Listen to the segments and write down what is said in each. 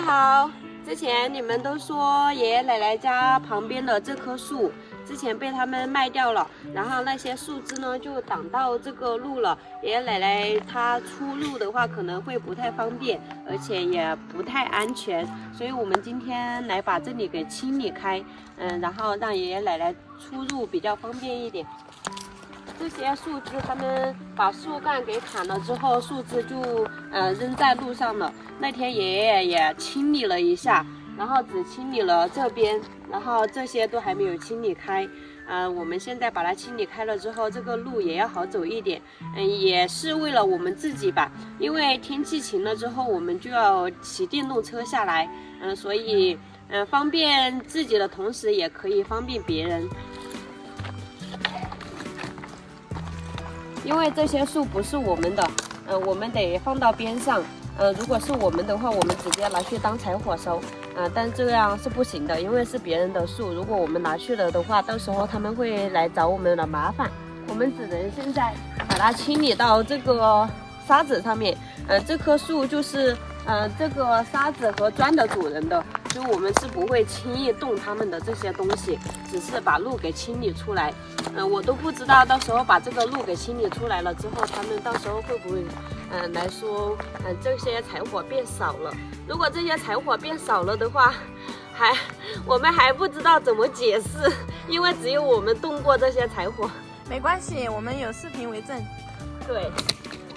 好，之前你们都说爷爷奶奶家旁边的这棵树之前被他们卖掉了，然后那些树枝呢就挡到这个路了。爷爷奶奶他出入的话可能会不太方便，而且也不太安全，所以我们今天来把这里给清理开，然后让爷爷奶奶出入比较方便一点。这些树枝，他们把树干给砍了之后，树枝就扔在路上了。那天爷爷也清理了一下，然后只清理了这边，然后这些都还没有清理开。我们现在把它清理开了之后，这个路也要好走一点。也是为了我们自己吧，因为天气晴了之后，我们就要骑电动车下来，所以方便自己的同时，也可以方便别人。因为这些树不是我们的，我们得放到边上。如果是我们的话，我们直接拿去当柴火烧。但这样是不行的，因为是别人的树，如果我们拿去了的话，到时候他们会来找我们的麻烦。我们只能现在把它清理到这个沙子上面。这棵树就是这个沙子和砖的主人的，所以我们是不会轻易动他们的这些东西，只是把路给清理出来。我都不知道到时候把这个路给清理出来了之后，他们到时候会不会来说这些柴火变少了。如果这些柴火变少了的话，我们还不知道怎么解释，因为只有我们动过这些柴火。没关系，我们有视频为证。对，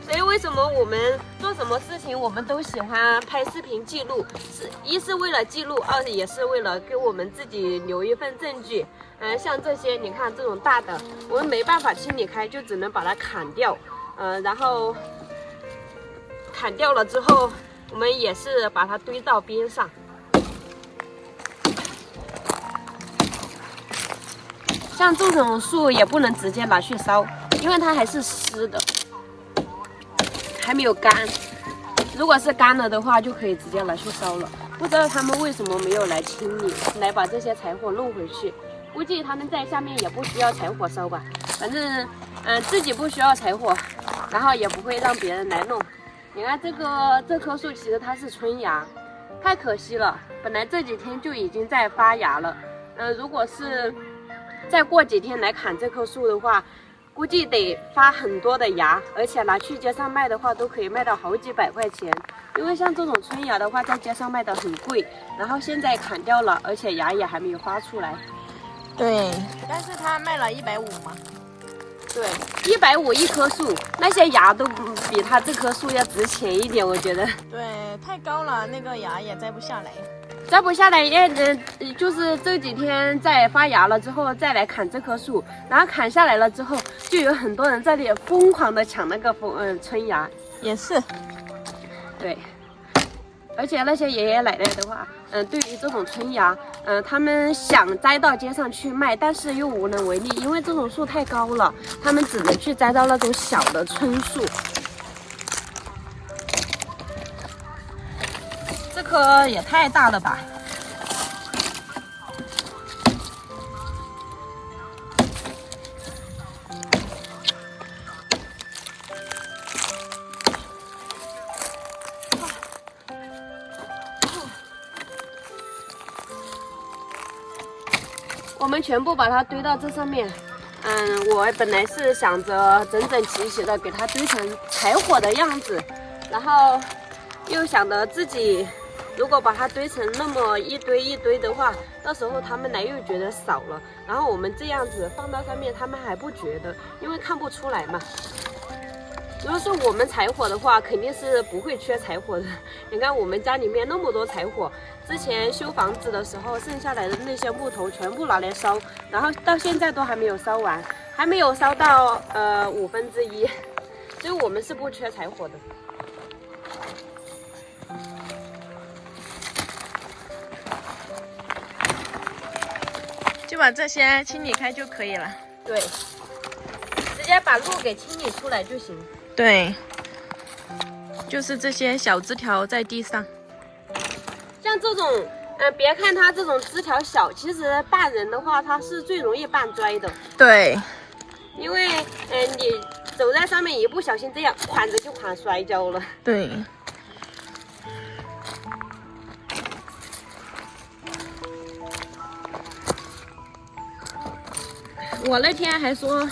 所以为什么我们做什么事情我们都喜欢拍视频记录，一是为了记录，二也是为了给我们自己留一份证据。像这些你看这种大的我们没办法清理开，就只能把它砍掉。然后砍掉了之后，我们也是把它堆到边上。像这种树也不能直接拿去烧，因为它还是湿的，还没有干。如果是干了的话，就可以直接拿去烧了。不知道他们为什么没有来清理，来把这些柴火弄回去。估计他们在下面也不需要柴火烧吧，反正自己不需要柴火，然后也不会让别人来弄。你看这棵树其实它是春芽，太可惜了，本来这几天就已经在发芽了。如果是再过几天来砍这棵树的话，估计得发很多的芽，而且拿去街上卖的话都可以卖到好几百块钱。因为像这种春芽的话在街上卖的很贵，然后现在砍掉了，而且芽也还没有发出来。对，但是他卖了150嘛。对，150一棵树，那些芽都比它这棵树要值钱一点，我觉得。对，太高了，那个芽也摘不下来。摘不下来，就是这几天在发芽了之后再来砍这棵树，然后砍下来了之后，就有很多人在这里疯狂的抢那个春芽。也是。对。而且那些爷爷奶奶的话，对于这种春芽，他们想摘到街上去卖，但是又无能为力，因为这种树太高了，他们只能去摘到那种小的椿树。这棵也太大了吧！我们全部把它堆到这上面。我本来是想着整整齐齐的给它堆成柴火的样子，然后又想着自己如果把它堆成那么一堆一堆的话，到时候他们来又觉得少了，然后我们这样子放到上面，他们还不觉得，因为看不出来嘛。如果是我们柴火的话，肯定是不会缺柴火的。你看我们家里面那么多柴火，之前修房子的时候剩下来的那些木头全部拿来烧，然后到现在都还没有烧完，还没有烧到1/5，所以我们是不缺柴火的。就把这些清理开就可以了。对，直接把路给清理出来就行。对，就是这些小枝条在地上。像这种，别看它这种枝条小，其实大人的话，它是最容易绊摔的。对，因为，你走在上面一不小心这样垮着就垮摔跤了。对。我那天还说，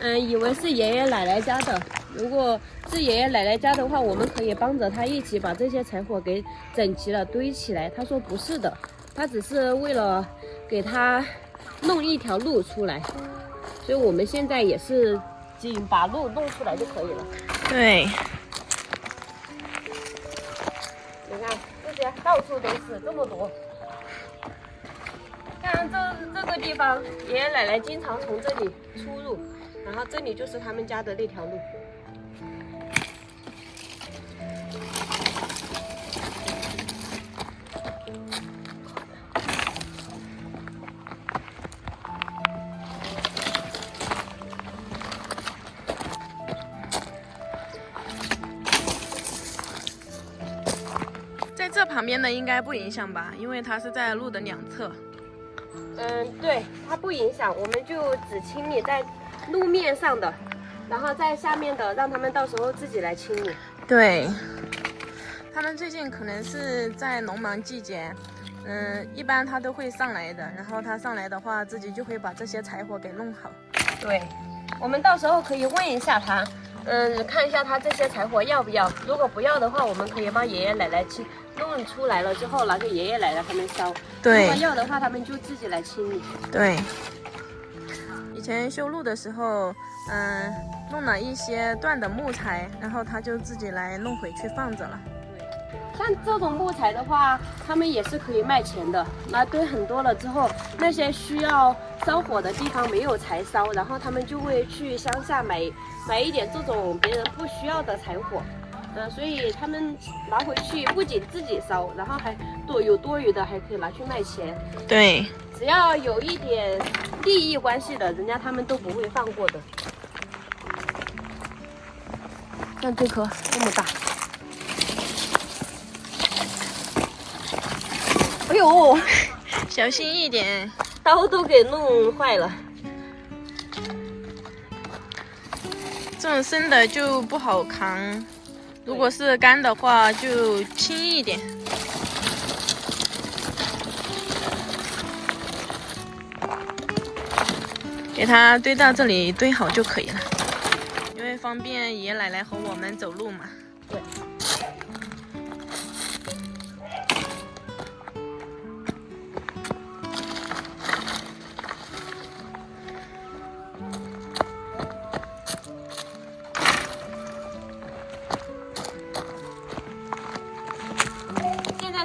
以为是爷爷奶奶家的。如果是爷爷奶奶家的话，我们可以帮着他一起把这些柴火给整齐了堆起来。他说不是的，他只是为了给他弄一条路出来。所以我们现在也是仅把路弄出来就可以了。对，你看这些到处都是这么多。看这个地方，爷爷奶奶经常从这里出入，然后这里就是他们家的那条路。在这旁边的应该不影响吧，因为它是在路的两侧。对，它不影响，我们就只清理在路面上的，然后在下面的让他们到时候自己来清理。对，他们最近可能是在农忙季节，一般他都会上来的，然后他上来的话，自己就会把这些柴火给弄好。对，我们到时候可以问一下他，看一下他这些柴火要不要，如果不要的话，我们可以帮爷爷奶奶去弄出来了之后拿给爷爷奶奶他们烧。对，如果要的话，他们就自己来清理。对，以前修路的时候，弄了一些断的木材，然后他就自己来弄回去放着了。对，像这种木材的话，他们也是可以卖钱的。那堆很多了之后，那些需要烧火的地方没有柴烧，然后他们就会去乡下买一点这种别人不需要的柴火。所以他们拿回去不仅自己烧，然后还有多余的还可以拿去卖钱。对，只要有一点利益关系的，人家他们都不会放过的。像这颗这么大，哎呦，小心一点，刀都给弄坏了。这种生的就不好扛。如果是干的话，就轻一点。给它堆到这里，堆好就可以了，因为方便爷爷奶奶和我们走路嘛。对。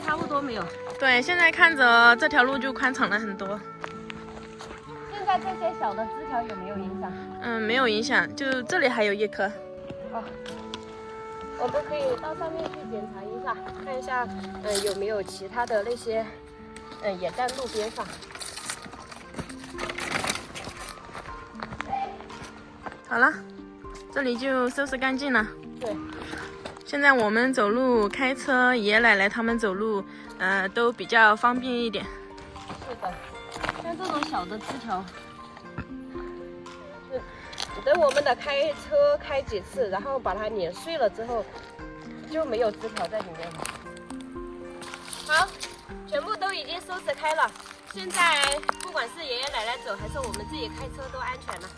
差不多没有。对，现在看着这条路就宽敞了很多。现在这些小的枝条有没有影响？没有影响，就这里还有一颗。哦，我们可以到上面去检查一下，看一下，有没有其他的那些，也在路边上。好了，这里就收拾干净了。对。现在我们走路、开车，爷爷奶奶他们走路，都比较方便一点。是的，像这种小的枝条，等我们的开车开几次，然后把它碾碎了之后，就没有枝条在里面了。好，全部都已经收拾开了。现在不管是爷爷奶奶走，还是我们自己开车，都安全了。